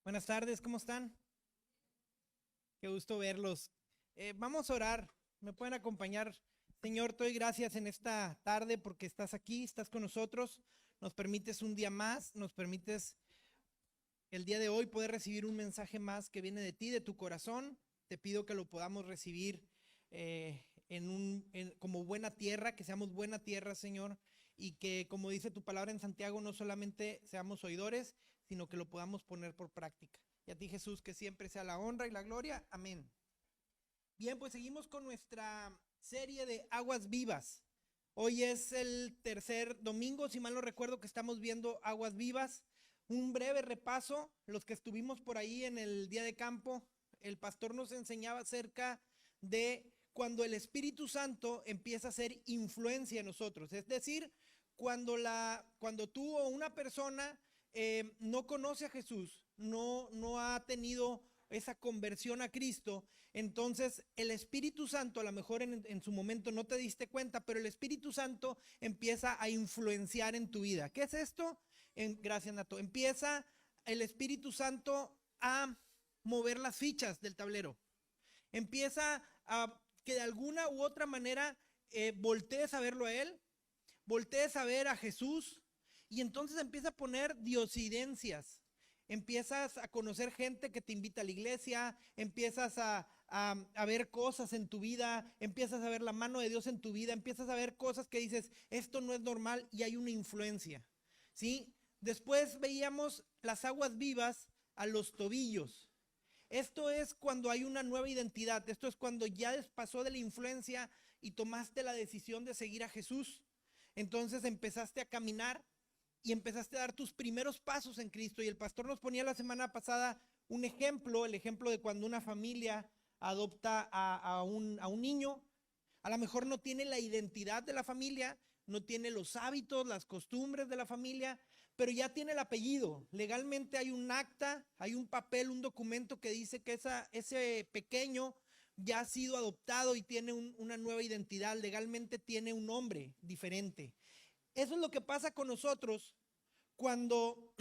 Buenas tardes, ¿cómo están? Qué gusto verlos. Vamos a orar. ¿Me pueden acompañar? Señor, te doy gracias en esta tarde porque estás aquí, estás con nosotros. Nos permites un día más, nos permites el día de hoy poder recibir un mensaje más que viene de ti, de tu corazón. Te pido que lo podamos recibir como buena tierra, que seamos buena tierra, Señor, y que, como dice tu palabra en Santiago, no solamente seamos oidores, sino que lo podamos poner por práctica. Y a ti, Jesús, que siempre sea la honra y la gloria. Amén. Bien, pues seguimos con nuestra serie de Aguas Vivas. Hoy es el tercer domingo, si mal no recuerdo, que estamos viendo Aguas Vivas. Un breve repaso, los que estuvimos por ahí en el día de campo, el pastor nos enseñaba acerca de cuando el Espíritu Santo empieza a hacer influencia en nosotros. Es decir, cuando tú o una persona no conoce a Jesús, no ha tenido esa conversión a Cristo, entonces el Espíritu Santo, a lo mejor en su momento no te diste cuenta, pero el Espíritu Santo empieza a influenciar en tu vida. ¿Qué es esto? Gracias, Nato. Empieza el Espíritu Santo a mover las fichas del tablero. Empieza a que de alguna u otra manera voltees a verlo a Él, voltees a ver a Jesús, y entonces empieza a poner diosidencias. Empiezas a conocer gente que te invita a la iglesia, empiezas a ver cosas en tu vida, empiezas a ver la mano de Dios en tu vida, empiezas a ver cosas que dices, esto no es normal, y hay una influencia, ¿sí? Después veíamos las aguas vivas a los tobillos. Esto es cuando hay una nueva identidad, esto es cuando ya pasó de la influencia y tomaste la decisión de seguir a Jesús. Entonces empezaste a caminar y empezaste a dar tus primeros pasos en Cristo. Y el pastor nos ponía la semana pasada un ejemplo, el ejemplo de cuando una familia adopta a un niño. A lo mejor no tiene la identidad de la familia, no tiene los hábitos, las costumbres de la familia, pero ya tiene el apellido. Legalmente hay un acta, hay un papel, un documento que dice que ese pequeño ya ha sido adoptado y tiene una nueva identidad, legalmente tiene un nombre diferente. Eso es lo que pasa con nosotros cuando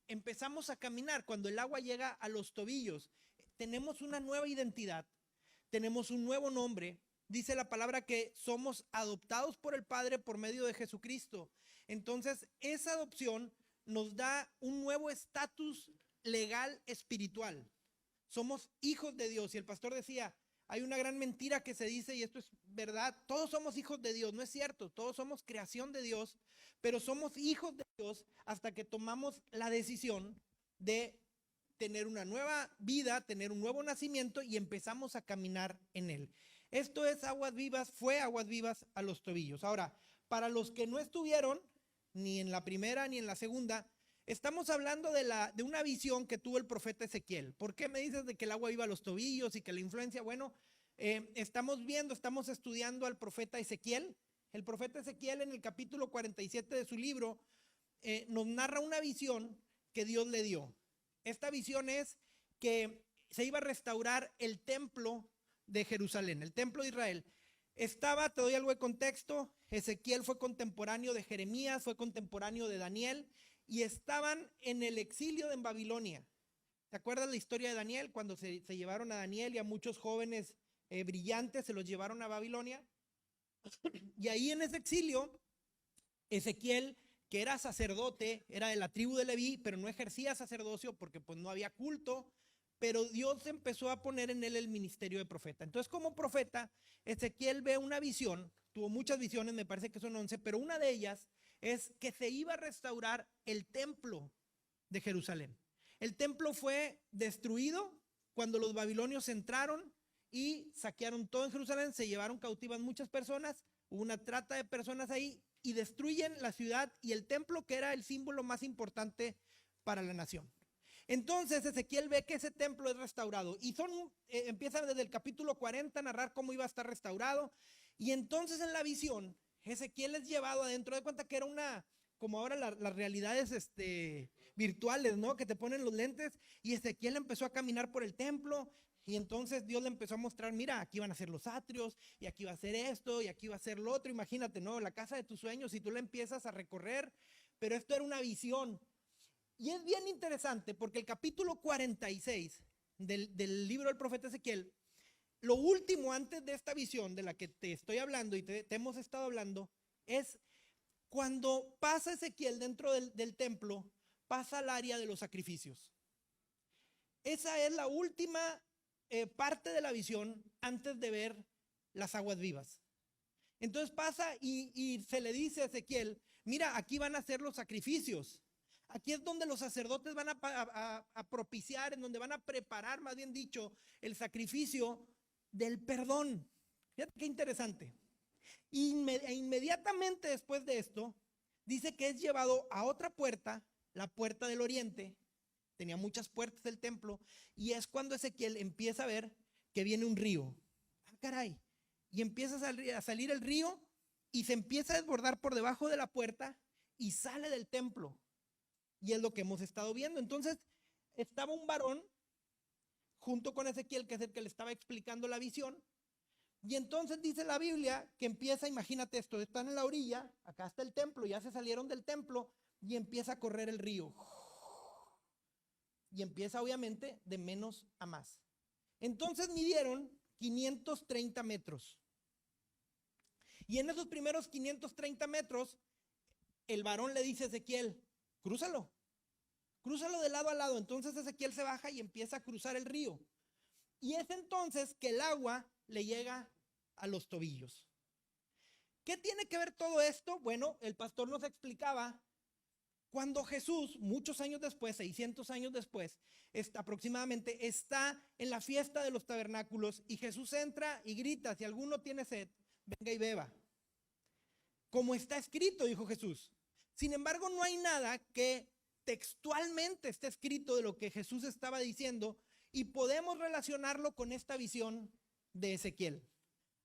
empezamos a caminar, cuando el agua llega a los tobillos. Tenemos una nueva identidad, tenemos un nuevo nombre. Dice la palabra que somos adoptados por el Padre por medio de Jesucristo. Entonces, esa adopción nos da un nuevo estatus legal espiritual. Somos hijos de Dios. Y el pastor decía, hay una gran mentira que se dice, y esto es verdad, todos somos hijos de Dios. No es cierto, todos somos creación de Dios, pero somos hijos de Dios hasta que tomamos la decisión de tener una nueva vida, tener un nuevo nacimiento y empezamos a caminar en él. Esto es aguas vivas, fue aguas vivas a los tobillos. Ahora, para los que no estuvieron ni en la primera ni en la segunda, estamos hablando de una visión que tuvo el profeta Ezequiel. ¿Por qué me dices de que el agua iba a los tobillos y que la influencia? Bueno, estamos estudiando al profeta Ezequiel. El profeta Ezequiel en el capítulo 47 de su libro nos narra una visión que Dios le dio. Esta visión es que se iba a restaurar el templo de Jerusalén, el templo de Israel. Te doy algo de contexto, Ezequiel fue contemporáneo de Jeremías, fue contemporáneo de Daniel, y estaban en el exilio en Babilonia. ¿Te acuerdas la historia de Daniel? Cuando se llevaron a Daniel y a muchos jóvenes brillantes, se los llevaron a Babilonia. Y ahí en ese exilio, Ezequiel, que era sacerdote, era de la tribu de Leví, pero no ejercía sacerdocio porque pues no había culto, pero Dios empezó a poner en él el ministerio de profeta. Entonces, como profeta, Ezequiel ve una visión, tuvo muchas visiones, me parece que son 11, pero una de ellas es que se iba a restaurar el templo de Jerusalén. El templo fue destruido cuando los babilonios entraron y saquearon todo en Jerusalén, se llevaron cautivas muchas personas, hubo una trata de personas ahí y destruyen la ciudad y el templo, que era el símbolo más importante para la nación. Entonces Ezequiel ve que ese templo es restaurado y empiezan desde el capítulo 40 a narrar cómo iba a estar restaurado, y entonces en la visión Ezequiel es llevado adentro. De cuenta que era como ahora las realidades virtuales, ¿no? Que te ponen los lentes, y Ezequiel empezó a caminar por el templo. Y entonces Dios le empezó a mostrar, mira, aquí van a ser los atrios, y aquí va a ser esto, y aquí va a ser lo otro. Imagínate, ¿no? La casa de tus sueños, y tú la empiezas a recorrer, pero esto era una visión. Y es bien interesante porque el capítulo 46 del libro del profeta Ezequiel, lo último antes de esta visión de la que te estoy hablando y te hemos estado hablando, es cuando pasa Ezequiel dentro del templo, pasa al área de los sacrificios. Esa es la última parte de la visión antes de ver las aguas vivas. Entonces pasa y se le dice a Ezequiel, mira, aquí van a hacer los sacrificios. Aquí es donde los sacerdotes van a propiciar, en donde van a preparar, más bien dicho, el sacrificio del perdón. Fíjate qué interesante. Inmediatamente después de esto, dice que es llevado a otra puerta, la puerta del oriente. Tenía muchas puertas del templo, y es cuando Ezequiel empieza a ver que viene un río. ¡Ah, caray! Y empieza a salir el río y se empieza a desbordar por debajo de la puerta y sale del templo. Y es lo que hemos estado viendo. Entonces, estaba un varón junto con Ezequiel, que es el que le estaba explicando la visión. Y entonces dice la Biblia que empieza, imagínate esto, están en la orilla, acá está el templo, ya se salieron del templo y empieza a correr el río. Y empieza obviamente de menos a más. Entonces midieron 530 metros. Y en esos primeros 530 metros, el varón le dice a Ezequiel, crúzalo de lado a lado. Entonces Ezequiel se baja y empieza a cruzar el río. Y es entonces que el agua le llega a los tobillos. ¿Qué tiene que ver todo esto? Bueno, el pastor nos explicaba cuando Jesús, muchos años después, 600 años después, aproximadamente, está en la fiesta de los tabernáculos y Jesús entra y grita, si alguno tiene sed, venga y beba. Como está escrito, dijo Jesús. Sin embargo, no hay nada que textualmente esté escrito de lo que Jesús estaba diciendo y podemos relacionarlo con esta visión de Ezequiel.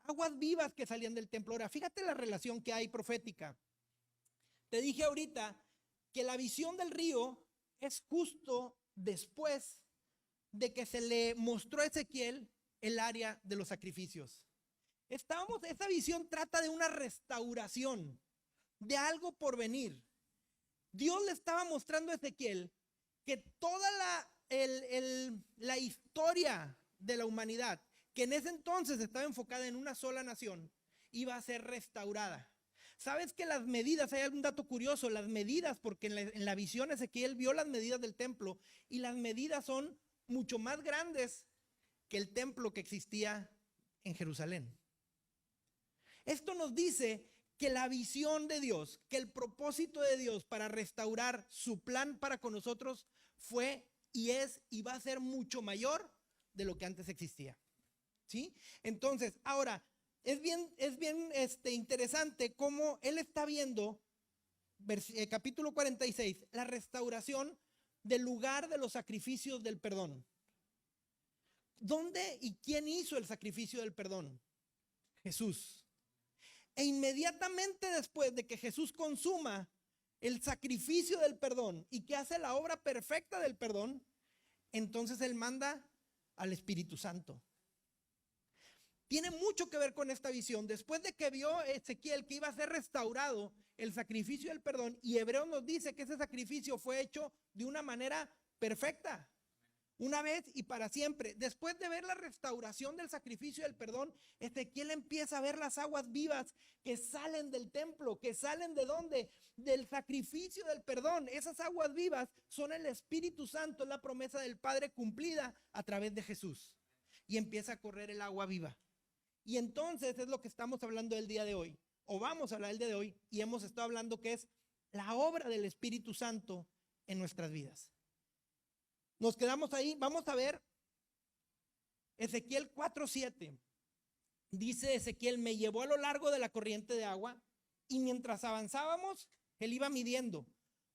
Aguas vivas que salían del templo. Ahora, fíjate la relación que hay profética. Te dije ahorita que la visión del río es justo después de que se le mostró a Ezequiel el área de los sacrificios. Esa visión trata de una restauración, de algo por venir. Dios le estaba mostrando a Ezequiel que toda la historia de la humanidad, que en ese entonces estaba enfocada en una sola nación, iba a ser restaurada. ¿Sabes que las medidas, hay algún dato curioso, las medidas, porque en la visión Ezequiel vio las medidas del templo y las medidas son mucho más grandes que el templo que existía en Jerusalén? Esto nos dice que la visión de Dios, que el propósito de Dios para restaurar su plan para con nosotros fue y es y va a ser mucho mayor de lo que antes existía. ¿Sí? Entonces, ahora, es bien interesante cómo él está viendo, capítulo 46, la restauración del lugar de los sacrificios del perdón. ¿Dónde y quién hizo el sacrificio del perdón? Jesús. E inmediatamente después de que Jesús consuma el sacrificio del perdón y que hace la obra perfecta del perdón, entonces él manda al Espíritu Santo. Tiene mucho que ver con esta visión. Después de que vio Ezequiel que iba a ser restaurado el sacrificio del perdón, y Hebreos nos dice que ese sacrificio fue hecho de una manera perfecta, una vez y para siempre. Después de ver la restauración del sacrificio del perdón, Ezequiel empieza a ver las aguas vivas que salen del templo, que salen ¿de dónde? Del sacrificio del perdón. Esas aguas vivas son el Espíritu Santo, es la promesa del Padre cumplida a través de Jesús. Y empieza a correr el agua viva. Y entonces es lo que estamos hablando el día de hoy, o vamos a hablar el día de hoy, y hemos estado hablando que es la obra del Espíritu Santo en nuestras vidas. Nos quedamos ahí, vamos a ver Ezequiel 4:7. Dice Ezequiel, me llevó a lo largo de la corriente de agua y mientras avanzábamos, él iba midiendo.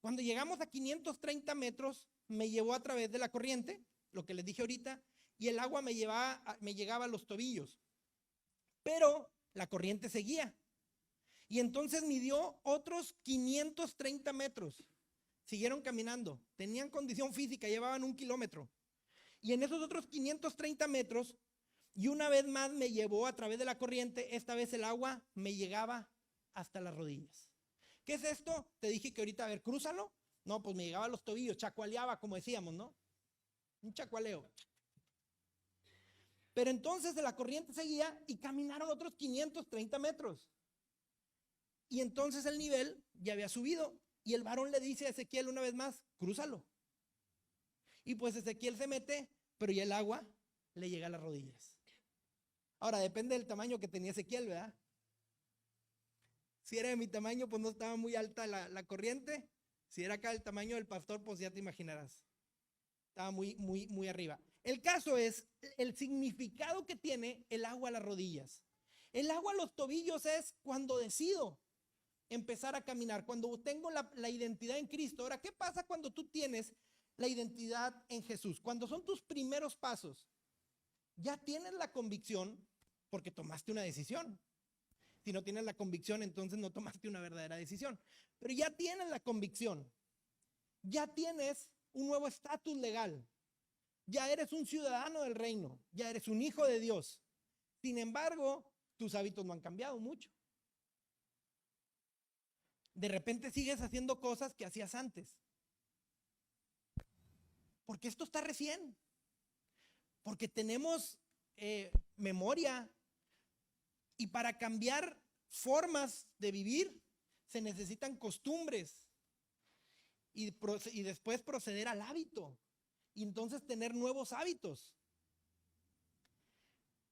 Cuando llegamos a 530 metros, me llevó a través de la corriente, lo que les dije ahorita, y el agua me llegaba a los tobillos. Pero la corriente seguía. Y entonces midió otros 530 metros. Siguieron caminando. Tenían condición física, llevaban 1 kilómetro. Y en esos otros 530 metros, y una vez más me llevó a través de la corriente, esta vez el agua me llegaba hasta las rodillas. ¿Qué es esto? Te dije que ahorita, a ver, crúzalo. No, pues me llegaba a los tobillos, chacualeaba, como decíamos, ¿no? Un chacualeo. Pero entonces la corriente seguía y caminaron otros 530 metros. Y entonces el nivel ya había subido. Y el varón le dice a Ezequiel una vez más, crúzalo. Y pues Ezequiel se mete, pero ya el agua le llega a las rodillas. Ahora, depende del tamaño que tenía Ezequiel, ¿verdad? Si era de mi tamaño, pues no estaba muy alta la corriente. Si era acá el tamaño del pastor, pues ya te imaginarás. Estaba muy arriba. El caso es el significado que tiene el agua a las rodillas. El agua a los tobillos es cuando decido empezar a caminar, cuando tengo la identidad en Cristo. Ahora, ¿qué pasa cuando tú tienes la identidad en Jesús? Cuando son tus primeros pasos, ya tienes la convicción porque tomaste una decisión. Si no tienes la convicción, entonces no tomaste una verdadera decisión. Pero ya tienes la convicción. Ya tienes un nuevo estatus legal. Ya eres un ciudadano del reino. Ya eres un hijo de Dios. Sin embargo, tus hábitos no han cambiado mucho. De repente sigues haciendo cosas que hacías antes. Porque esto está recién. Porque tenemos memoria. Y para cambiar formas de vivir se necesitan costumbres y después proceder al hábito y entonces tener nuevos hábitos.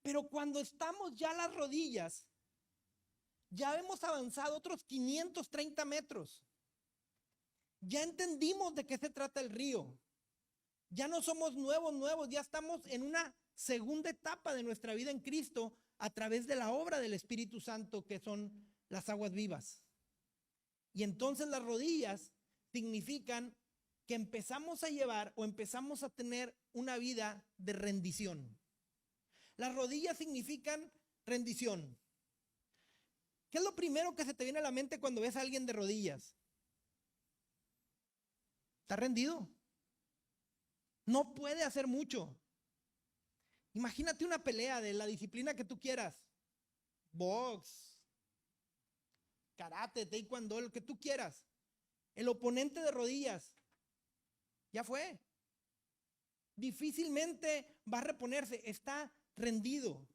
Pero cuando estamos ya a las rodillas, ya hemos avanzado otros 530 metros. Ya entendimos de qué se trata el río. Ya no somos nuevos, ya estamos en una segunda etapa de nuestra vida en Cristo a través de la obra del Espíritu Santo, que son las aguas vivas. Y entonces las rodillas significan que empezamos a llevar o empezamos a tener una vida de rendición. Las rodillas significan rendición. ¿Qué es lo primero que se te viene a la mente cuando ves a alguien de rodillas? Está rendido. No puede hacer mucho. Imagínate una pelea de la disciplina que tú quieras. Box, karate, taekwondo, lo que tú quieras. El oponente de rodillas ya fue. Difícilmente va a reponerse, está rendido.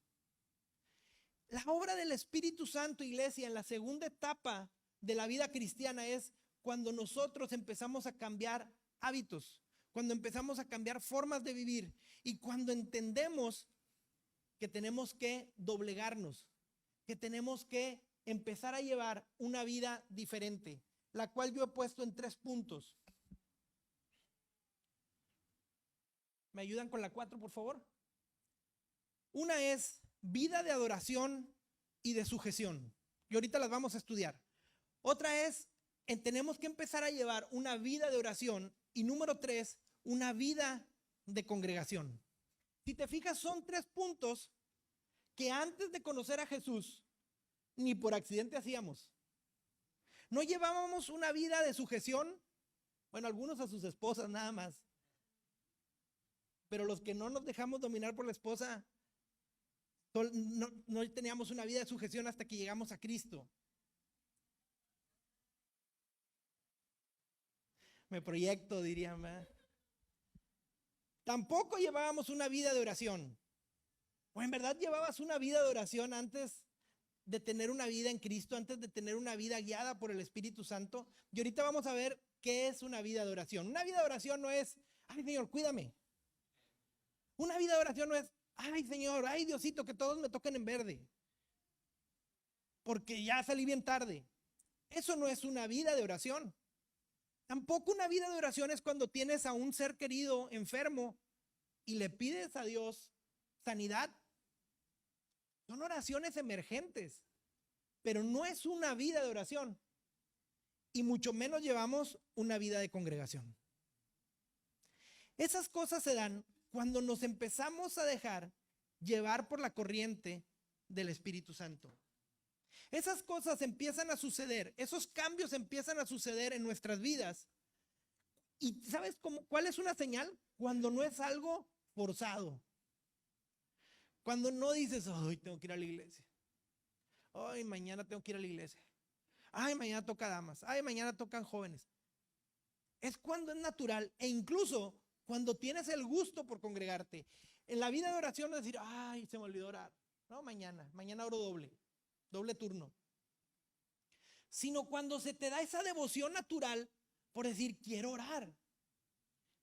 La obra del Espíritu Santo, iglesia, en la segunda etapa de la vida cristiana es cuando nosotros empezamos a cambiar hábitos, cuando empezamos a cambiar formas de vivir y cuando entendemos que tenemos que doblegarnos, que tenemos que empezar a llevar una vida diferente, la cual yo he puesto en 3 puntos. ¿Me ayudan con la 4, por favor? Una es vida de adoración y de sujeción. Y ahorita las vamos a estudiar. Otra es, tenemos que empezar a llevar una vida de oración. Y número 3, una vida de congregación. Si te fijas, son 3 puntos que antes de conocer a Jesús, ni por accidente hacíamos. No llevábamos una vida de sujeción, bueno, algunos a sus esposas nada más. Pero los que no nos dejamos dominar por la esposa, no teníamos una vida de sujeción hasta que llegamos a Cristo. Me proyecto, dirían, ¿verdad? Tampoco llevábamos una vida de oración. ¿O en verdad llevabas una vida de oración antes de tener una vida en Cristo, antes de tener una vida guiada por el Espíritu Santo? Y ahorita vamos a ver qué es una vida de oración. Una vida de oración no es, ay Señor, cuídame. Una vida de oración no es, ay Señor, ay Diosito, que todos me toquen en verde, porque ya salí bien tarde. Eso no es una vida de oración. Tampoco una vida de oración es cuando tienes a un ser querido enfermo y le pides a Dios sanidad. Son oraciones emergentes, pero no es una vida de oración. Y mucho menos llevamos una vida de congregación. Esas cosas se dan cuando nos empezamos a dejar llevar por la corriente del Espíritu Santo. Esas cosas empiezan a suceder, esos cambios empiezan a suceder en nuestras vidas. ¿Y sabes cuál es una señal? Cuando no es algo forzado. Cuando no dices, ay, tengo que ir a la iglesia. Ay, mañana tengo que ir a la iglesia. Ay, mañana toca damas. Ay, mañana tocan jóvenes. Es cuando es natural e incluso cuando tienes el gusto por congregarte. En la vida de oración no es decir, ay, se me olvidó orar. No, mañana oro doble turno. Sino cuando se te da esa devoción natural por decir, quiero orar,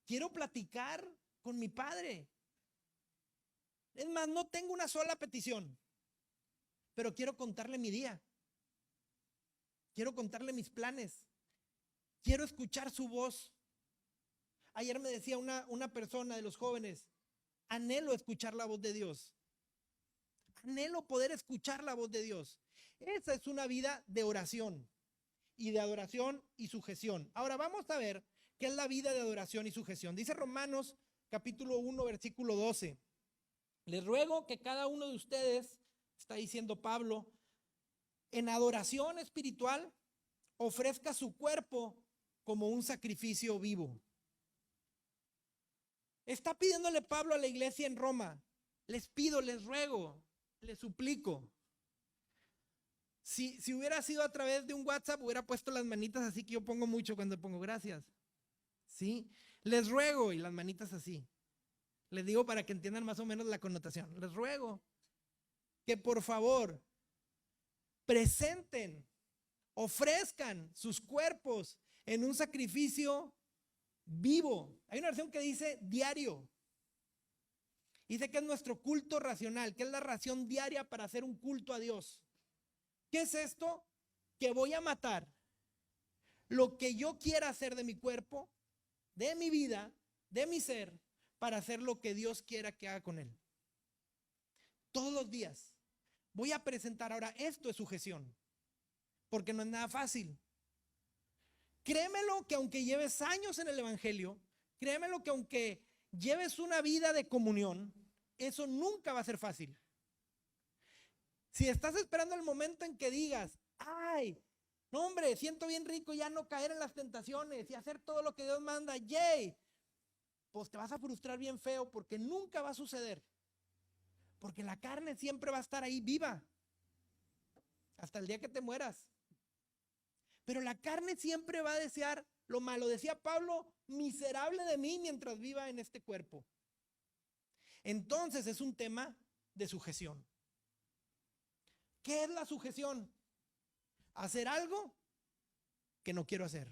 quiero platicar con mi Padre. Es más, no tengo una sola petición, pero quiero contarle mi día. Quiero contarle mis planes. Quiero escuchar su voz. Ayer me decía una persona de los jóvenes, anhelo escuchar la voz de Dios. Anhelo poder escuchar la voz de Dios. Esa es una vida de oración y de adoración y sujeción. Ahora vamos a ver qué es la vida de adoración y sujeción. Dice Romanos capítulo 1, versículo 12. Les ruego que cada uno de ustedes, está diciendo Pablo, en adoración espiritual ofrezca su cuerpo como un sacrificio vivo. Está pidiéndole Pablo a la iglesia en Roma, les pido, les ruego, les suplico. Si hubiera sido a través de un WhatsApp, hubiera puesto las manitas así, que yo pongo mucho cuando pongo gracias. ¿Sí? Les ruego, y las manitas así. Les digo para que entiendan más o menos la connotación. Les ruego que por favor presenten, ofrezcan sus cuerpos en un sacrificio vivo. Hay una versión que dice diario. Dice que es nuestro culto racional, que es la ración diaria para hacer un culto a Dios. ¿Qué es esto? Que voy a matar lo que yo quiera hacer de mi cuerpo, de mi vida, de mi ser, para hacer lo que Dios quiera que haga con él. Todos los días voy a presentar. Ahora, esto es sujeción, porque no es nada fácil. Créemelo que aunque lleves años en el evangelio, créemelo que aunque lleves una vida de comunión, eso nunca va a ser fácil. Si estás esperando el momento en que digas, ay, no hombre, siento bien rico ya no caer en las tentaciones y hacer todo lo que Dios manda, yay, pues te vas a frustrar bien feo, porque nunca va a suceder. Porque la carne siempre va a estar ahí viva, hasta el día que te mueras. Pero la carne siempre va a desear lo malo. Decía Pablo, miserable de mí mientras viva en este cuerpo. Entonces es un tema de sujeción. ¿Qué es la sujeción? Hacer algo que no quiero hacer.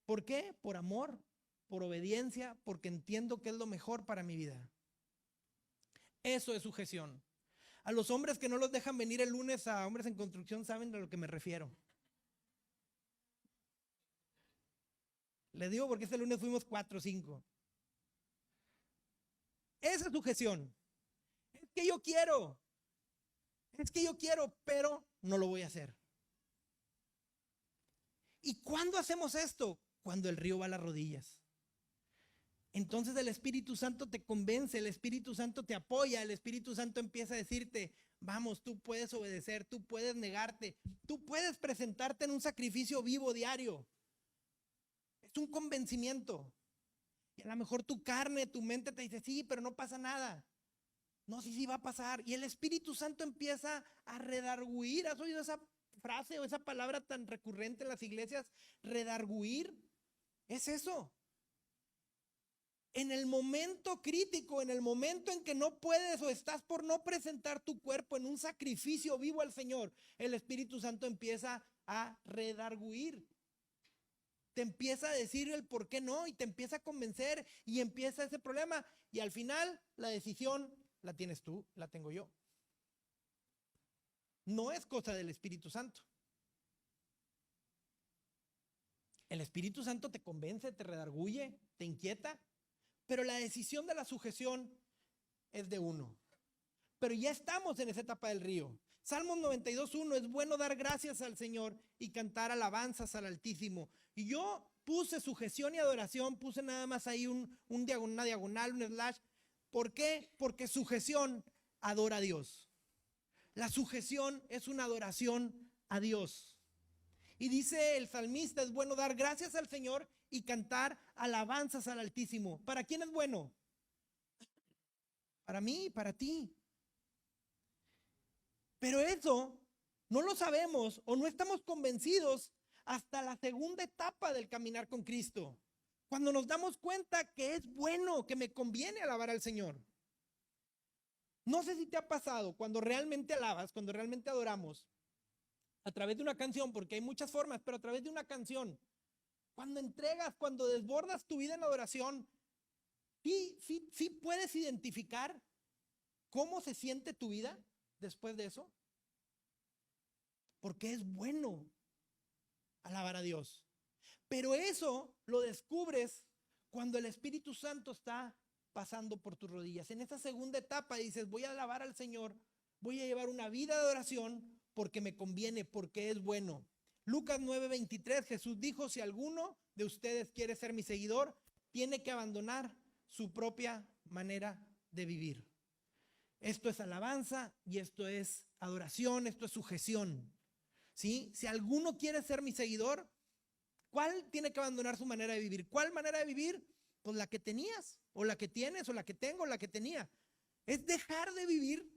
¿Por qué? Por amor, por obediencia, porque entiendo que es lo mejor para mi vida. Eso es sujeción. A los hombres que no los dejan venir el lunes a Hombres en Construcción saben a lo que me refiero. Les digo porque este lunes fuimos 4 o 5. Esa es sujeción. Es que yo quiero, pero no lo voy a hacer. ¿Y cuándo hacemos esto? Cuando el río va a las rodillas. Entonces el Espíritu Santo te convence, el Espíritu Santo te apoya, el Espíritu Santo empieza a decirte, vamos, tú puedes obedecer, tú puedes negarte, tú puedes presentarte en un sacrificio vivo diario. Es un convencimiento. Y a lo mejor tu carne, tu mente te dice, sí, pero no pasa nada. No, sí va a pasar. Y el Espíritu Santo empieza a redarguir. ¿Has oído esa frase o esa palabra tan recurrente en las iglesias? Redarguir. Es eso. En el momento crítico, en el momento en que no puedes o estás por no presentar tu cuerpo en un sacrificio vivo al Señor, el Espíritu Santo empieza a redarguir. Te empieza a decir el por qué no y te empieza a convencer y empieza ese problema. Y al final la decisión la tienes tú, la tengo yo. No es cosa del Espíritu Santo. El Espíritu Santo te convence, te redarguye, te inquieta. Pero la decisión de la sujeción es de uno. Pero ya estamos en esa etapa del río. Salmos 92:1, es bueno dar gracias al Señor y cantar alabanzas al Altísimo. Y yo puse sujeción y adoración, puse nada más ahí una diagonal, un slash. ¿Por qué? Porque sujeción adora a Dios. La sujeción es una adoración a Dios. Y dice el salmista, es bueno dar gracias al Señor y cantar alabanzas al Altísimo. ¿Para quién es bueno? Para mí, para ti. Pero eso no lo sabemos o no estamos convencidos hasta la segunda etapa del caminar con Cristo. Cuando nos damos cuenta que es bueno, que me conviene alabar al Señor. No sé si te ha pasado cuando realmente alabas, cuando realmente adoramos, a través de una canción, porque hay muchas formas, pero a través de una canción, cuando entregas, cuando desbordas tu vida en adoración, sí puedes identificar cómo se siente tu vida después de eso. Porque es bueno alabar a Dios. Pero eso lo descubres cuando el Espíritu Santo está pasando por tus rodillas. En esa segunda etapa dices, voy a alabar al Señor, voy a llevar una vida de adoración porque me conviene, porque es bueno. Lucas 9:23, Jesús dijo, si alguno de ustedes quiere ser mi seguidor, tiene que abandonar su propia manera de vivir. Esto es alabanza y esto es adoración, esto es sujeción. ¿Sí? Si alguno quiere ser mi seguidor, ¿cuál tiene que abandonar su manera de vivir? ¿Cuál manera de vivir? Pues la que tenías, o la que tienes, o la que tengo, o la que tenía. Es dejar de vivir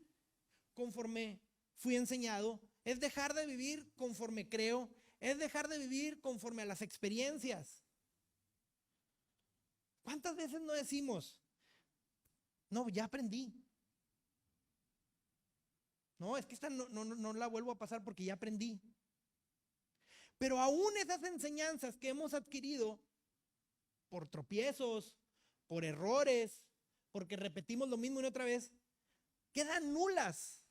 conforme fui enseñado, es dejar de vivir conforme creo, es dejar de vivir conforme a las experiencias. ¿Cuántas veces no decimos, no, ya aprendí? No, es que esta no la vuelvo a pasar porque ya aprendí. Pero aún esas enseñanzas que hemos adquirido por tropiezos, por errores, porque repetimos lo mismo una y otra vez, quedan nulas.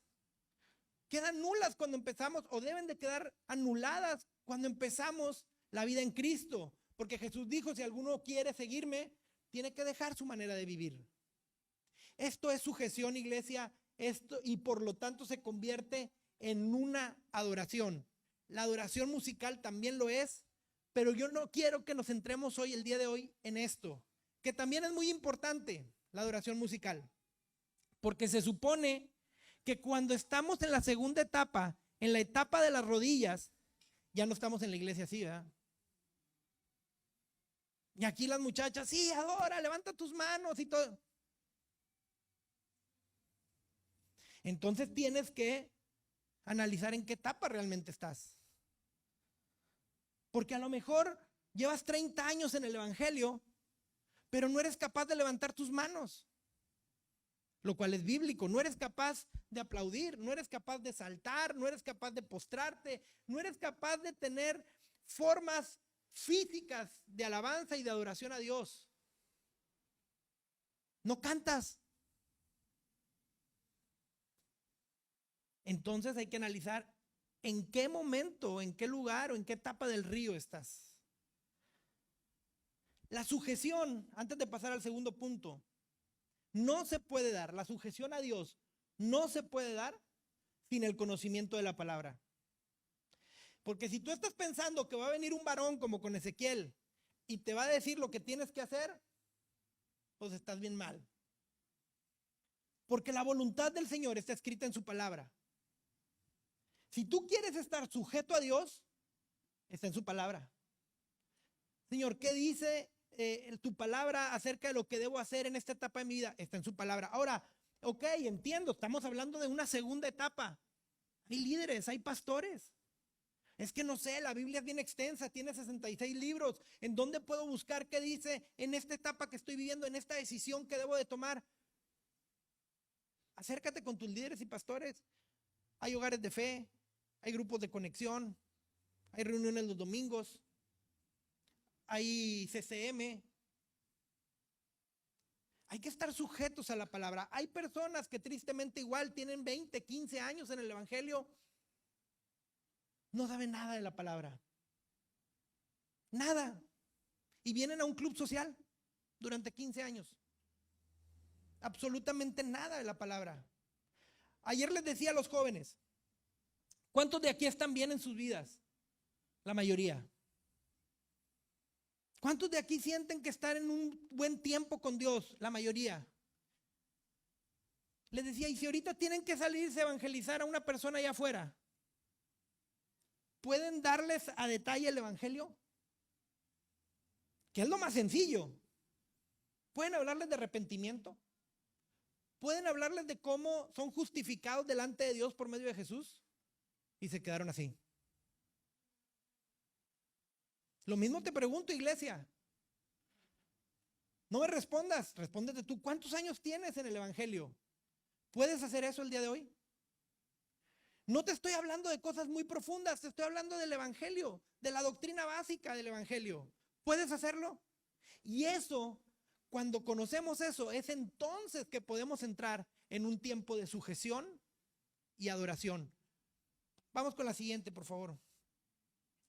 Quedan nulas cuando empezamos, o deben de quedar anuladas cuando empezamos la vida en Cristo. Porque Jesús dijo, si alguno quiere seguirme, tiene que dejar su manera de vivir. Esto es sujeción, iglesia, y por lo tanto se convierte en una adoración. La adoración musical también lo es, pero yo no quiero que nos centremos hoy, el día de hoy, en esto, que también es muy importante, la adoración musical, porque se supone que cuando estamos en la segunda etapa, en la etapa de las rodillas, ya no estamos en la iglesia así, ¿verdad? Y aquí las muchachas, sí, adora, levanta tus manos y todo. Entonces tienes que analizar en qué etapa realmente estás. Porque a lo mejor llevas 30 años en el evangelio, pero no eres capaz de levantar tus manos, lo cual es bíblico. No eres capaz de aplaudir, no eres capaz de saltar, no eres capaz de postrarte, no eres capaz de tener formas físicas de alabanza y de adoración a Dios. No cantas. Entonces hay que analizar en qué momento, en qué lugar o en qué etapa del río estás. La sujeción, antes de pasar al segundo punto, no se puede dar. La sujeción a Dios no se puede dar sin el conocimiento de la palabra. Porque si tú estás pensando que va a venir un varón como con Ezequiel y te va a decir lo que tienes que hacer, pues estás bien mal. Porque la voluntad del Señor está escrita en su palabra. Si tú quieres estar sujeto a Dios, está en su palabra. Señor, ¿qué dice tu palabra acerca de lo que debo hacer en esta etapa de mi vida? Está en su palabra. Ahora, ok, entiendo, estamos hablando de una segunda etapa. Hay líderes, hay pastores. Es que no sé, la Biblia es bien extensa, tiene 66 libros. ¿En dónde puedo buscar qué dice en esta etapa que estoy viviendo, en esta decisión que debo de tomar? Acércate con tus líderes y pastores. Hay hogares de fe, hay grupos de conexión, hay reuniones los domingos, hay CCM. Hay que estar sujetos a la palabra. Hay personas que tristemente igual tienen 20, 15 años en el evangelio, no saben nada de la palabra. Nada. Y vienen a un club social durante 15 años. Absolutamente nada de la palabra. Ayer les decía a los jóvenes, ¿cuántos de aquí están bien en sus vidas? La mayoría. ¿Cuántos de aquí sienten que están en un buen tiempo con Dios? La mayoría. Les decía, y si ahorita tienen que salirse a evangelizar a una persona allá afuera, ¿pueden darles a detalle el evangelio? Que es lo más sencillo. ¿Pueden hablarles de arrepentimiento? ¿Pueden hablarles de cómo son justificados delante de Dios por medio de Jesús? Y se quedaron así. Lo mismo te pregunto, iglesia. No me respondas, respóndete tú. ¿Cuántos años tienes en el evangelio? ¿Puedes hacer eso el día de hoy? No te estoy hablando de cosas muy profundas, te estoy hablando del evangelio, de la doctrina básica del evangelio. ¿Puedes hacerlo? Y eso, cuando conocemos eso, es entonces que podemos entrar en un tiempo de sujeción y adoración. Vamos con la siguiente, por favor.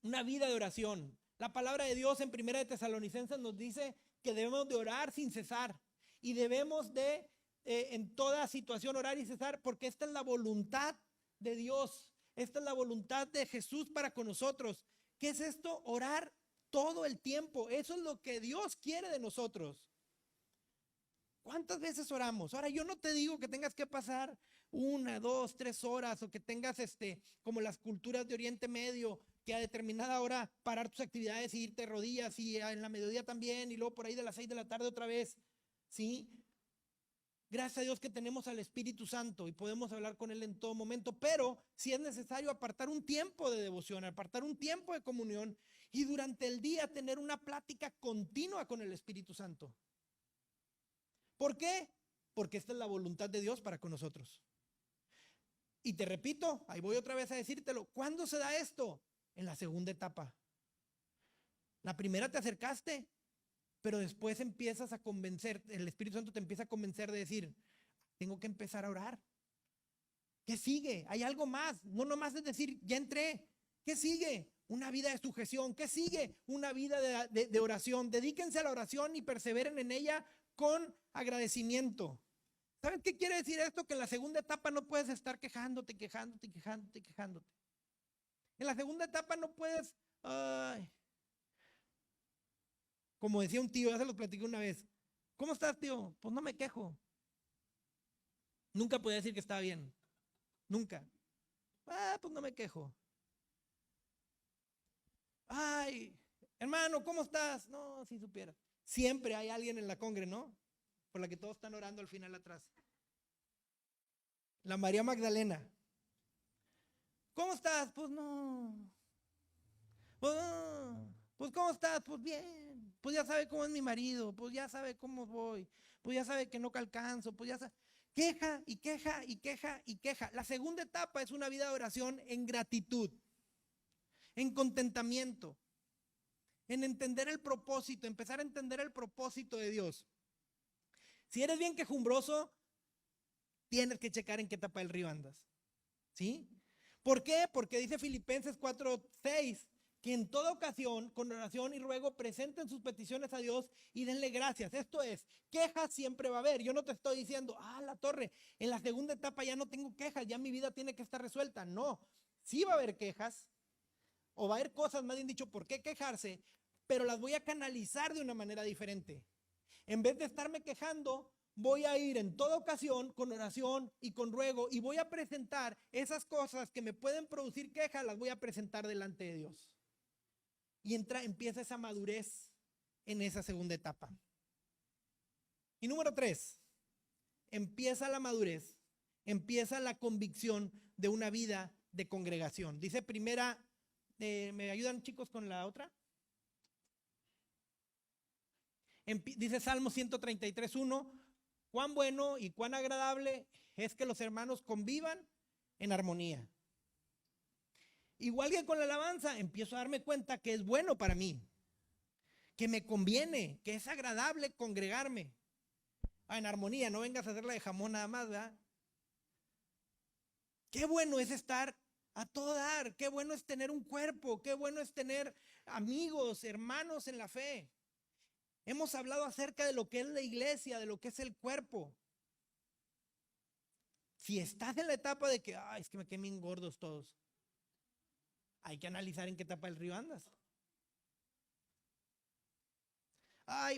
Una vida de oración. La palabra de Dios en 1 de Tesalonicenses nos dice que debemos de orar sin cesar y debemos de en toda situación orar y cesar, porque esta es la voluntad de Dios. Esta es la voluntad de Jesús para con nosotros. ¿Qué es esto? Orar todo el tiempo. Eso es lo que Dios quiere de nosotros. ¿Cuántas veces oramos? Ahora, yo no te digo que tengas que pasar 1, 2, 3 horas o que tengas como las culturas de Oriente Medio, que a determinada hora parar tus actividades y irte de rodillas y en la mediodía también y luego por ahí de las 6 de la tarde otra vez. ¿Sí? Gracias a Dios que tenemos al Espíritu Santo y podemos hablar con Él en todo momento, pero si es necesario apartar un tiempo de devoción, apartar un tiempo de comunión y durante el día tener una plática continua con el Espíritu Santo. ¿Por qué? Porque esta es la voluntad de Dios para con nosotros. Y te repito, ahí voy otra vez a decírtelo, ¿cuándo se da esto? En la segunda etapa. La primera te acercaste, pero después empiezas a convencer, el Espíritu Santo te empieza a convencer de decir, tengo que empezar a orar. ¿Qué sigue? Hay algo más, no nomás es decir, ya entré. ¿Qué sigue? Una vida de sujeción. ¿Qué sigue? Una vida de oración. Dedíquense a la oración y perseveren en ella con agradecimiento. ¿Saben qué quiere decir esto? Que en la segunda etapa no puedes estar quejándote. En la segunda etapa no puedes, como decía un tío, ya se lo platiqué una vez. ¿Cómo estás, tío? Pues no me quejo. Nunca podía decir que estaba bien. Nunca. Pues no me quejo. Ay, hermano, ¿cómo estás? No, si supiera. Siempre hay alguien en la congre, ¿no? Por la que todos están orando al final atrás. La María Magdalena. ¿Cómo estás? Pues no. Pues ¿cómo estás? Pues bien. Pues ya sabe cómo es mi marido. Pues ya sabe cómo voy. Pues ya sabe que no alcanzo. Pues ya sabe. Queja y queja y queja y queja. La segunda etapa es una vida de oración en gratitud, en contentamiento, en entender el propósito, empezar a entender el propósito de Dios. Si eres bien quejumbroso, tienes que checar en qué etapa del río andas. ¿Sí? ¿Por qué? Porque dice Filipenses 4:6 que en toda ocasión, con oración y ruego, presenten sus peticiones a Dios y denle gracias. Esto es, quejas siempre va a haber. Yo no te estoy diciendo, la torre, en la segunda etapa ya no tengo quejas, ya mi vida tiene que estar resuelta. No, sí va a haber quejas, o va a haber cosas, más bien dicho, por qué quejarse, pero las voy a canalizar de una manera diferente. En vez de estarme quejando, voy a ir en toda ocasión con oración y con ruego y voy a presentar esas cosas que me pueden producir quejas, las voy a presentar delante de Dios. Y empieza esa madurez en esa segunda etapa. Y número 3, empieza la madurez, empieza la convicción de una vida de congregación. Dice primera, ¿me ayudan chicos con la otra? Dice Salmo 133:1, cuán bueno y cuán agradable es que los hermanos convivan en armonía. Igual que con la alabanza, empiezo a darme cuenta que es bueno para mí, que me conviene, que es agradable congregarme. En armonía, no vengas a hacerla de jamón nada más, ¿verdad? Qué bueno es estar a todo dar, qué bueno es tener un cuerpo, qué bueno es tener amigos, hermanos en la fe. Hemos hablado acerca de lo que es la iglesia, de lo que es el cuerpo. Si estás en la etapa de que, es que me quemen gordos todos, hay que analizar en qué etapa del río andas.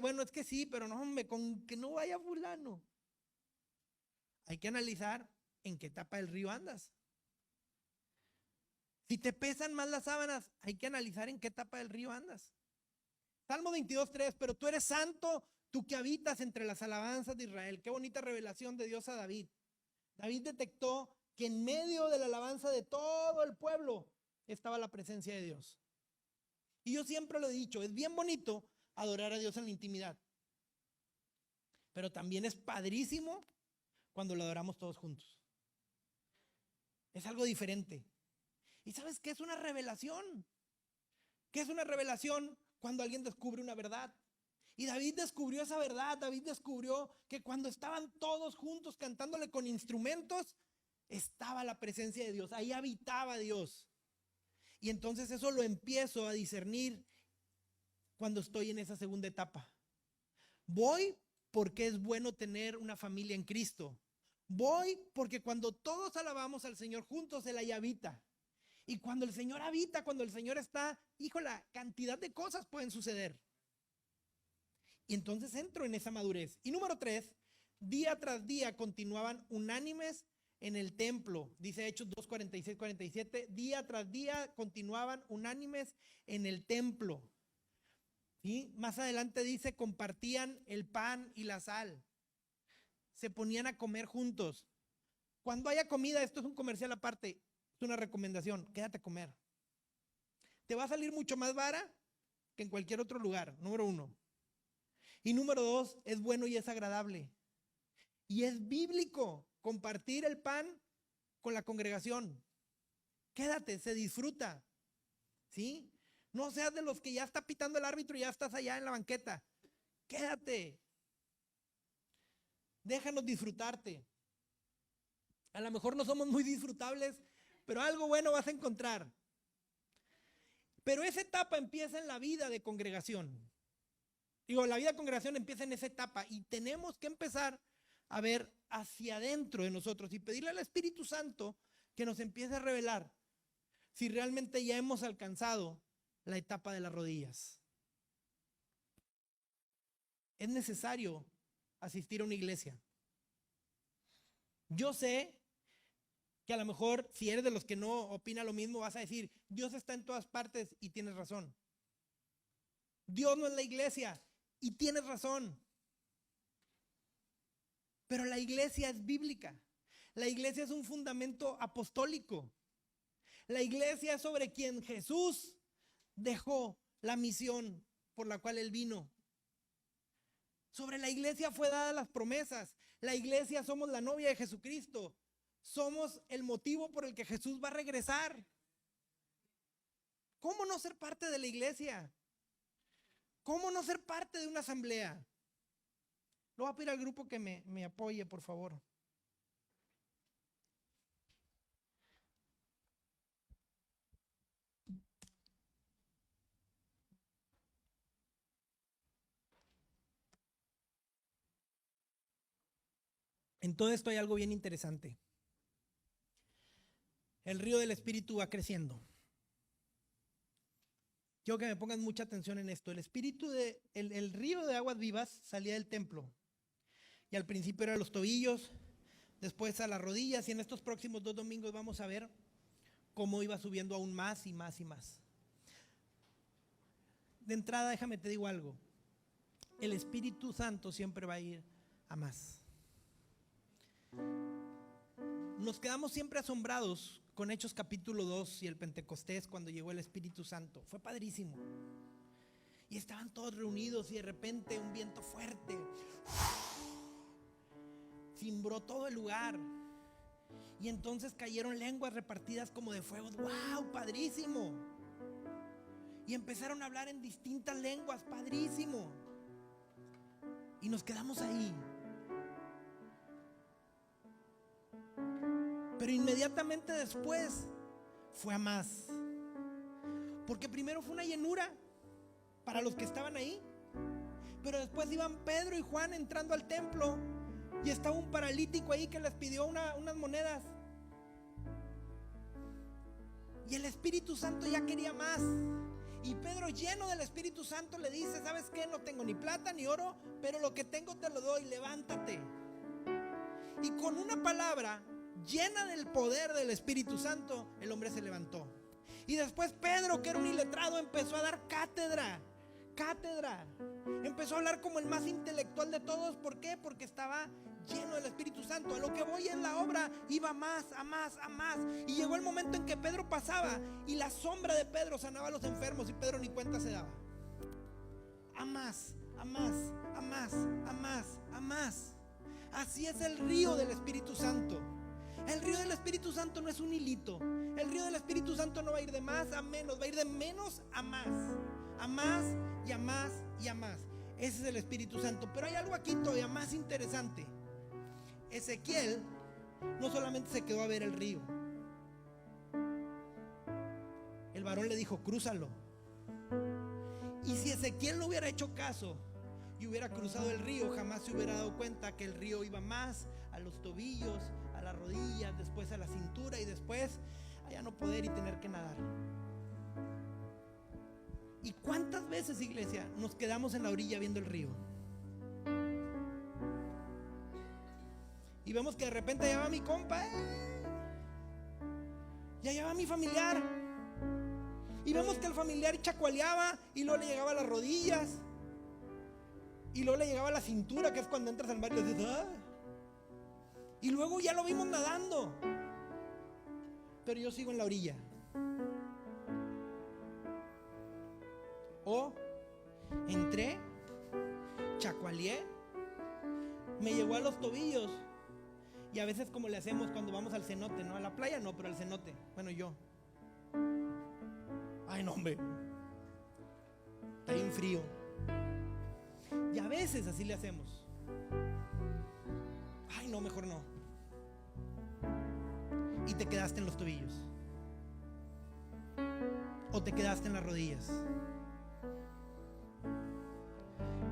Bueno, es que sí, pero no, hombre, con que no vaya fulano. Hay que analizar en qué etapa del río andas. Si te pesan más las sábanas, hay que analizar en qué etapa del río andas. Salmo 22:3, pero tú eres santo, tú que habitas entre las alabanzas de Israel. Qué bonita revelación de Dios a David. David detectó que en medio de la alabanza de todo el pueblo estaba la presencia de Dios. Y yo siempre lo he dicho, es bien bonito adorar a Dios en la intimidad, pero también es padrísimo cuando lo adoramos todos juntos. Es algo diferente. ¿Y sabes qué es una revelación? ¿Qué es una revelación? Cuando alguien descubre una verdad. Y David descubrió esa verdad. David descubrió que cuando estaban todos juntos cantándole con instrumentos, estaba la presencia de Dios. Ahí habitaba Dios. Y entonces eso lo empiezo a discernir cuando estoy en esa segunda etapa. Voy porque es bueno tener una familia en Cristo. Voy porque cuando todos alabamos al Señor juntos, Él ahí habita. Y cuando el Señor habita, cuando el Señor está, la cantidad de cosas pueden suceder. Y entonces entro en esa madurez. Y número 3, día tras día continuaban unánimes en el templo. Dice Hechos 2, 46, 47. Día tras día continuaban unánimes en el templo. ¿Sí? Más adelante dice, compartían el pan y la sal. Se ponían a comer juntos. Cuando haya comida, esto es un comercial aparte, es una recomendación, quédate a comer. Te va a salir mucho más vara que en cualquier otro lugar, número 1. Y número 2, es bueno y es agradable. Y es bíblico compartir el pan con la congregación. Quédate, se disfruta. ¿Sí? No seas de los que ya está pitando el árbitro y ya estás allá en la banqueta. Quédate. Déjanos disfrutarte. A lo mejor no somos muy disfrutables, pero algo bueno vas a encontrar. Pero esa etapa empieza en la vida de congregación. La vida de congregación empieza en esa etapa y tenemos que empezar a ver hacia adentro de nosotros y pedirle al Espíritu Santo que nos empiece a revelar si realmente ya hemos alcanzado la etapa de las rodillas. Es necesario asistir a una iglesia. Yo sé que a lo mejor si eres de los que no opina lo mismo vas a decir, Dios está en todas partes y tienes razón. Dios no es la iglesia y tienes razón. Pero la iglesia es bíblica. La iglesia es un fundamento apostólico. La iglesia es sobre quien Jesús dejó la misión por la cual Él vino. Sobre la iglesia fue dadas las promesas. La iglesia somos la novia de Jesucristo. Somos el motivo por el que Jesús va a regresar. ¿Cómo no ser parte de la iglesia? ¿Cómo no ser parte de una asamblea? Lo voy a pedir al grupo que me apoye, por favor. En todo esto hay algo bien interesante. El río del Espíritu va creciendo. Quiero que me pongan mucha atención en esto. El río de aguas vivas salía del templo. Y al principio era a los tobillos, después a las rodillas. Y en estos próximos 2 domingos vamos a ver cómo iba subiendo aún más y más y más. De entrada, déjame te digo algo. El Espíritu Santo siempre va a ir a más. Nos quedamos siempre asombrados con Hechos capítulo 2 y el Pentecostés cuando llegó el Espíritu Santo. Fue padrísimo. Y estaban todos reunidos y de repente un viento fuerte cimbró todo el lugar. Y entonces cayeron lenguas repartidas como de fuego. ¡Wow! Padrísimo. Y empezaron a hablar en distintas lenguas. Padrísimo. Y nos quedamos ahí. Pero inmediatamente después fue a más. Porque primero fue una llenura para los que estaban ahí. Pero después iban Pedro y Juan entrando al templo y estaba un paralítico ahí que les pidió unas monedas. Y el Espíritu Santo ya quería más. Y Pedro, lleno del Espíritu Santo, le dice: ¿sabes qué? No tengo ni plata ni oro, pero lo que tengo te lo doy, levántate. Y con una palabra llena del poder del Espíritu Santo, el hombre se levantó. Y después Pedro, que era un iletrado, empezó a dar cátedra. Empezó a hablar como el más intelectual de todos. ¿Por qué? Porque estaba lleno del Espíritu Santo. A lo que voy en la obra iba más, a más, a más. Y llegó el momento en que Pedro pasaba y la sombra de Pedro sanaba a los enfermos y Pedro ni cuenta se daba. A más, a más, a más, a más, a más. Así es el río del Espíritu Santo. El río del Espíritu Santo no es un hilito. El río del Espíritu Santo no va a ir de más a menos, va a ir de menos a más. A más y a más y a más. Ese es el Espíritu Santo. Pero hay algo aquí todavía más interesante. Ezequiel no solamente se quedó a ver el río. El varón le dijo, crúzalo. Y si Ezequiel no hubiera hecho caso y hubiera cruzado el río, jamás se hubiera dado cuenta que el río iba más a los tobillos, a las rodillas, después a la cintura y después a ya no poder y tener que nadar. ¿Y cuántas veces, iglesia, nos quedamos en la orilla viendo el río? Y vemos que de repente allá va mi compa, y allá va mi familiar. Y vemos que el familiar chacualeaba y luego le llegaba a las rodillas y luego le llegaba a la cintura, que es cuando entras al mar y le dices, ¡ay! Y luego ya lo vimos nadando, pero yo sigo en la orilla. O entré, chacualeé, me llegó a los tobillos. Y a veces como le hacemos cuando vamos al cenote, ¿no? A la playa no, pero al cenote. Bueno, yo. Ay, no, hombre. Está bien frío. Y a veces así le hacemos. Ay, no, mejor no. Y te quedaste en los tobillos. O te quedaste en las rodillas.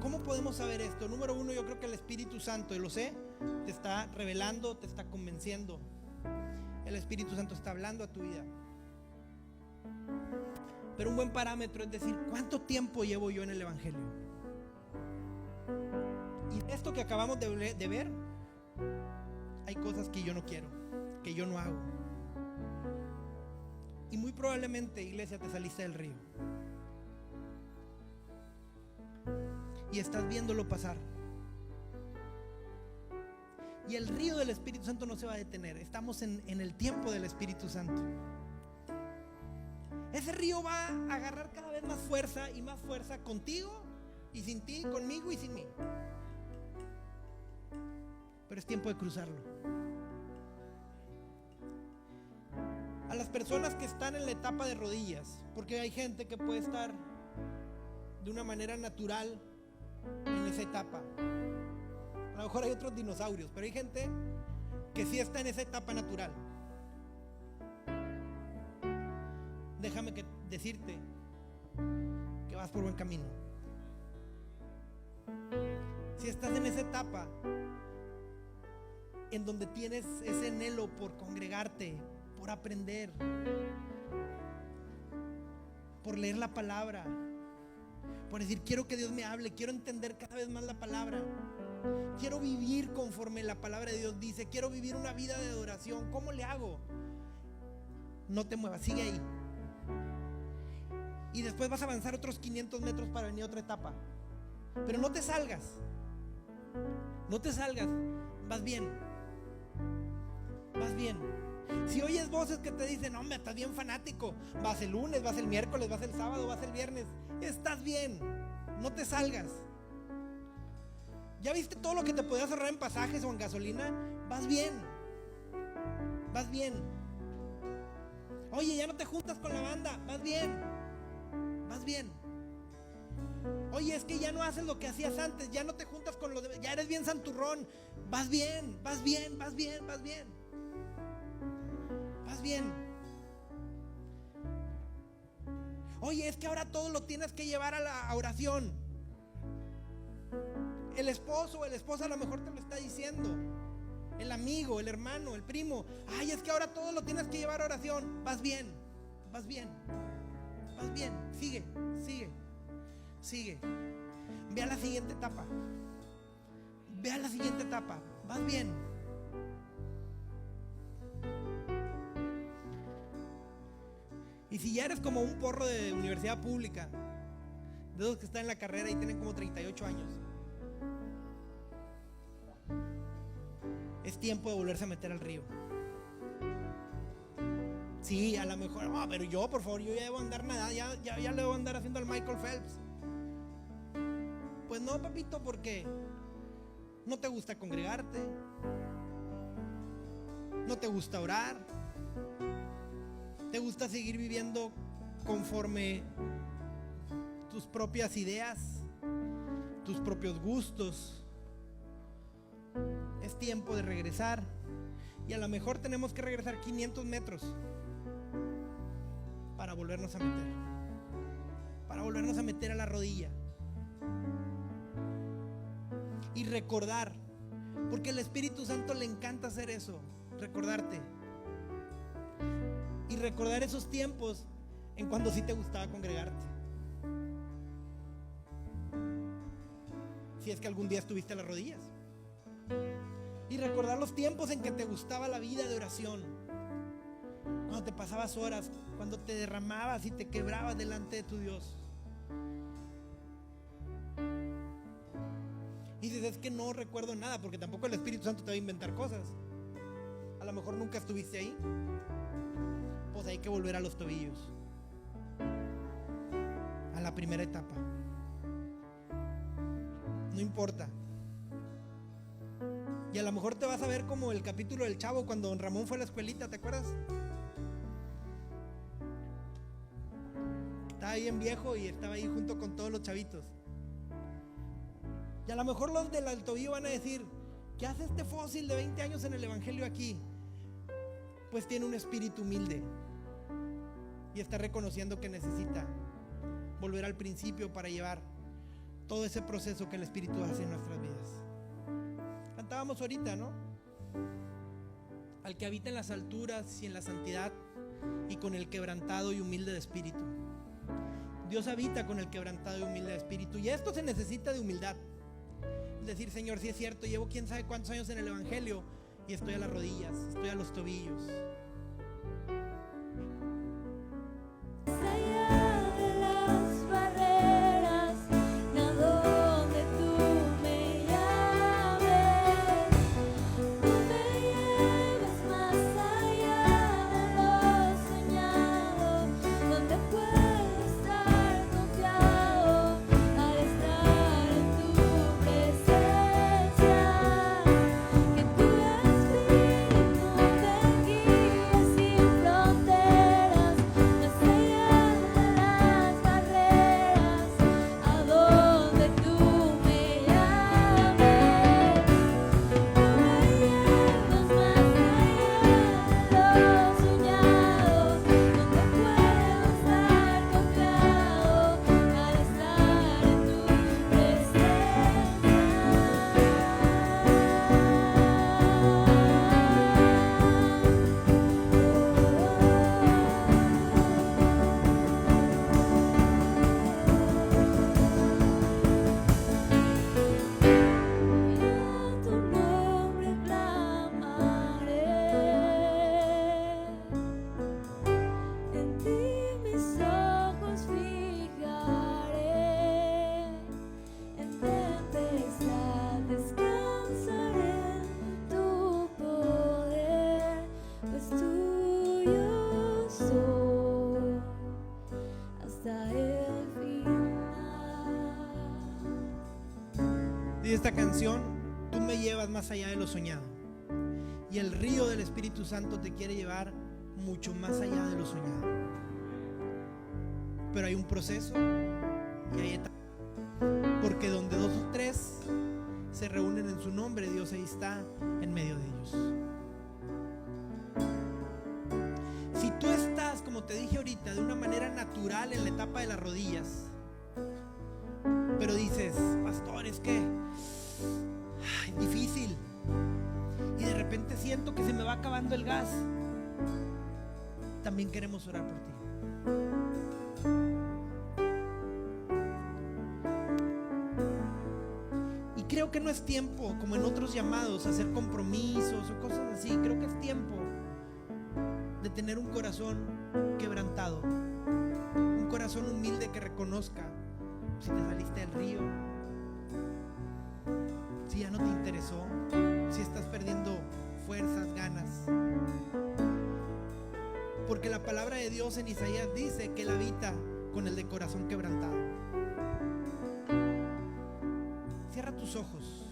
¿Cómo podemos saber esto? Número uno, yo creo que el Espíritu Santo, y lo sé, te está revelando, te está convenciendo. El Espíritu Santo está hablando a tu vida. Pero un buen parámetro es decir, ¿cuánto tiempo llevo yo en el Evangelio? Y esto que acabamos de ver, hay cosas que yo no quiero, que yo no hago. Y muy probablemente, iglesia, te saliste del río. Y estás viéndolo pasar. Y el río del Espíritu Santo no se va a detener. Estamos en el tiempo del Espíritu Santo. Ese río va a agarrar cada vez más fuerza contigo y sin ti, conmigo y sin mí. Pero es tiempo de cruzarlo. A las personas que están en la etapa de rodillas, porque hay gente que puede estar de una manera natural en esa etapa. A lo mejor hay otros dinosaurios, pero hay gente que sí está en esa etapa natural. Déjame decirte que vas por buen camino. Si estás en esa etapa en donde tienes ese anhelo por congregarte, por aprender, por leer la palabra, por decir quiero que Dios me hable, quiero entender cada vez más la palabra, quiero vivir conforme la palabra de Dios dice, quiero vivir una vida de adoración, ¿cómo le hago? No te muevas, sigue ahí. Y después vas a avanzar otros 500 metros para venir a otra etapa. Pero no te salgas. No te salgas. Vas bien. Vas bien. Si oyes voces que te dicen, hombre, estás bien fanático, vas el lunes, vas el miércoles, vas el sábado, vas el viernes, estás bien. No te salgas. ¿Ya viste todo lo que te podías ahorrar en pasajes o en gasolina? Vas bien. Vas bien. Oye, ya no te juntas con la banda. Vas bien. Vas bien. Oye, es que ya no haces lo que hacías antes, ya no te juntas con los demás, ya eres bien santurrón. Vas bien, vas bien, vas bien, vas bien. Vas bien. Oye, es que ahora todo lo tienes que llevar a la oración. El esposo o la esposa a lo mejor te lo está diciendo. El amigo, el hermano, el primo. Ay, es que ahora todo lo tienes que llevar a oración. Vas bien, vas bien. Vas bien, sigue, sigue, sigue. Ve a la siguiente etapa. Ve a la siguiente etapa. Vas bien. Y si ya eres como un porro de universidad pública, de esos que están en la carrera y tienen como 38 años. Es tiempo de volverse a meter al río. Sí, a lo mejor, pero yo, por favor, yo ya debo andar nadando, ya le debo andar haciendo al Michael Phelps. Pues no, papito, porque no te gusta congregarte, no te gusta orar, te gusta seguir viviendo conforme tus propias ideas, tus propios gustos. Es tiempo de regresar, y a lo mejor tenemos que regresar 500 metros para volvernos a meter a la rodilla y recordar, porque el Espíritu Santo le encanta hacer eso, recordarte y recordar esos tiempos en cuando sí te gustaba congregarte, si es que algún día estuviste a las rodillas, y recordar los tiempos en que te gustaba la vida de oración, cuando te pasabas horas, cuando te derramabas y te quebrabas delante de tu Dios. Y dices, es que no recuerdo nada, porque tampoco el Espíritu Santo te va a inventar cosas. A lo mejor nunca estuviste ahí. Pues hay que volver a los tobillos, a la primera etapa. No importa. Y a lo mejor te vas a ver como el capítulo del Chavo, cuando don Ramón fue a la escuelita, ¿te acuerdas? Estaba bien viejo y estaba ahí junto con todos los chavitos. Y a lo mejor los del Altovío van a decir, ¿qué hace este fósil de 20 años en el evangelio aquí? Pues tiene un espíritu humilde y está reconociendo que necesita volver al principio para llevar todo ese proceso que el Espíritu hace en nuestras vidas. Cantábamos ahorita, ¿no? Al que habita en las alturas y en la santidad y con el quebrantado y humilde de espíritu. Dios habita con el quebrantado y humilde de espíritu, y esto se necesita de humildad. Es decir, Señor, sí es cierto, llevo quién sabe cuántos años en el evangelio y estoy a las rodillas, estoy a los tobillos. Esta canción, tú me llevas más allá de lo soñado, y el río del Espíritu Santo te quiere llevar mucho más allá de lo soñado, pero hay un proceso y hay etapas, porque donde dos o tres se reúnen en su nombre, Dios ahí está en medio de ellos. Si tú estás, como te dije ahorita, de una manera natural en la etapa de las rodillas, pero dices, pastor, es que es difícil y de repente siento que se me va acabando el gas, también queremos orar por ti. Y creo que no es tiempo, como en otros llamados, hacer compromisos o cosas así. Creo que es tiempo de tener un corazón quebrantado, un corazón humilde que reconozca si te saliste del río, si ya no te interesó, si estás perdiendo fuerzas, ganas. Porque la palabra de Dios en Isaías dice que Él habita con el de corazón quebrantado. Cierra tus ojos.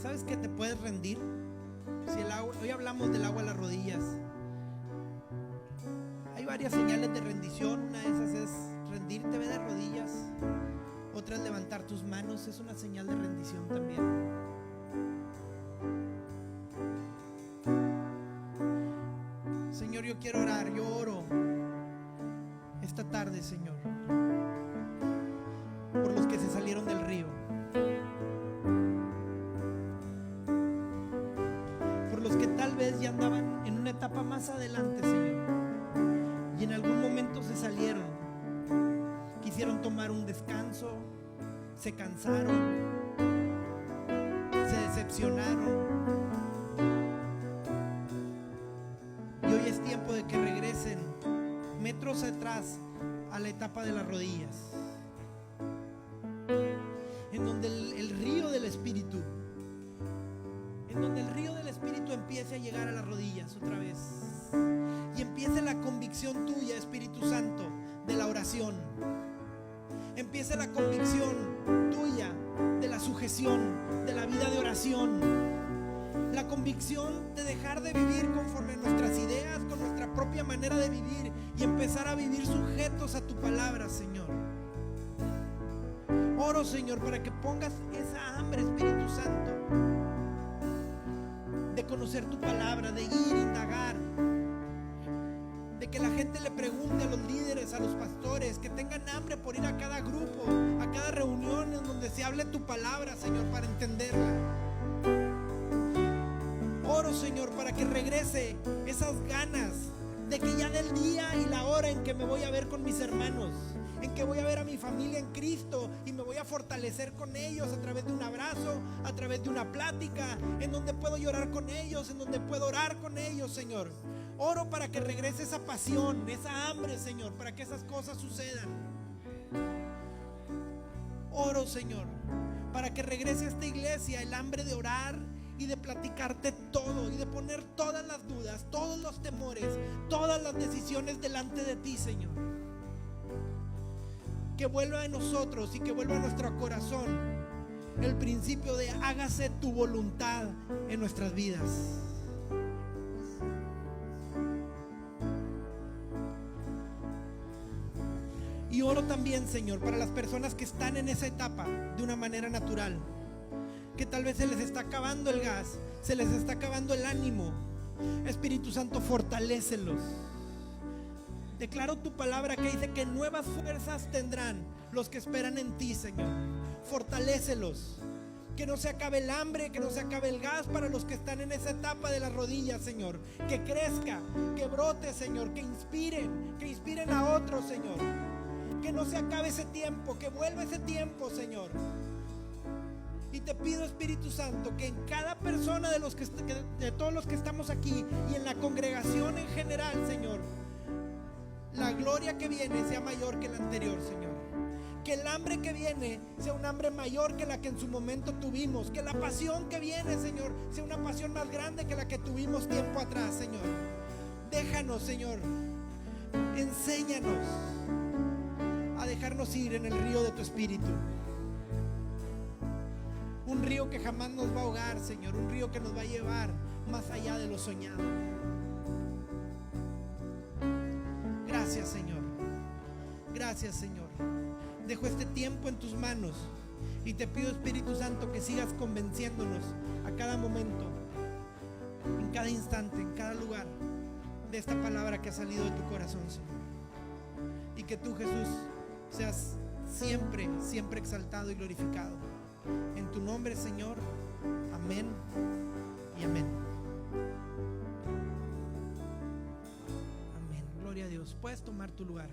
¿Sabes que te puedes rendir? Si el agua, hoy hablamos del agua a las rodillas. Hay varias señales de rendición. Una de esas es rendirte, ve de rodillas. Otra es levantar tus manos, es una señal de rendición también. Señor, yo quiero orar, yo oro esta tarde, Señor, por los que se salieron del río, por los que tal vez ya andaban en una etapa más adelante, Señor, y en algún momento se salieron, quisieron tomar un descanso, se cansaron, se decepcionaron, y hoy es tiempo de que regresen metros atrás a la etapa de las rodillas, en donde el río del Espíritu, empiece a llegar a las rodillas otra vez, y empiece la convicción tuya, Espíritu Santo, de la oración. Empiece la convicción tuya de la sujeción, de la vida de oración. La convicción de dejar de vivir conforme a nuestras ideas, con nuestra propia manera de vivir, y empezar a vivir sujetos a tu palabra, Señor. Oro, Señor, para que pongas esa hambre, Espíritu Santo, de conocer tu palabra, de ir, indagar, de que la gente le pregunte a los líderes, a los pastores, que tengan hambre por ir a cada grupo, a cada reunión en donde se hable tu palabra, Señor, para entenderla. Oro, Señor, para que regrese esas ganas de que ya del día y la hora en que me voy a ver con mis hermanos, en que voy a ver a mi familia en Cristo y me voy a fortalecer con ellos a través de un abrazo, a través de una plática, en donde puedo llorar con ellos, en donde puedo orar con ellos, Señor. Oro para que regrese esa pasión, esa hambre, Señor, para que esas cosas sucedan. Oro, Señor, para que regrese a esta iglesia el hambre de orar y de platicarte todo y de poner todas las dudas, todos los temores, todas las decisiones delante de ti, Señor. Que vuelva en nosotros y que vuelva a nuestro corazón el principio de hágase tu voluntad en nuestras vidas. Y oro también, Señor, para las personas que están en esa etapa de una manera natural, que tal vez se les está acabando el gas, se les está acabando el ánimo. Espíritu Santo, fortalécelos. Declaro tu palabra que dice que nuevas fuerzas tendrán los que esperan en ti, Señor. Fortalécelos. Que no se acabe el hambre, que no se acabe el gas para los que están en esa etapa de las rodillas, Señor. Que crezca, que brote, Señor, que inspiren a otros, Señor. Que no se acabe ese tiempo, que vuelva ese tiempo, Señor. Y te pido, Espíritu Santo, que en cada persona de todos los que estamos aquí y en la congregación en general, Señor, la gloria que viene sea mayor que la anterior, Señor. Que el hambre que viene sea un hambre mayor que la que en su momento tuvimos. Que la pasión que viene, Señor, sea una pasión más grande que la que tuvimos tiempo atrás, Señor. Déjanos, Señor, enséñanos a dejarnos ir en el río de tu Espíritu. Un río que jamás nos va a ahogar, Señor. Un río que nos va a llevar más allá de lo soñado. Gracias, Señor. Gracias, Señor. Dejo este tiempo en tus manos y te pido, Espíritu Santo, que sigas convenciéndonos a cada momento, en cada instante, en cada lugar, de esta palabra que ha salido de tu corazón, Señor. Y que tú, Jesús, seas siempre, siempre exaltado y glorificado. En tu nombre, Señor. Amén y amén. Amén. Gloria a Dios. Puedes tomar tu lugar.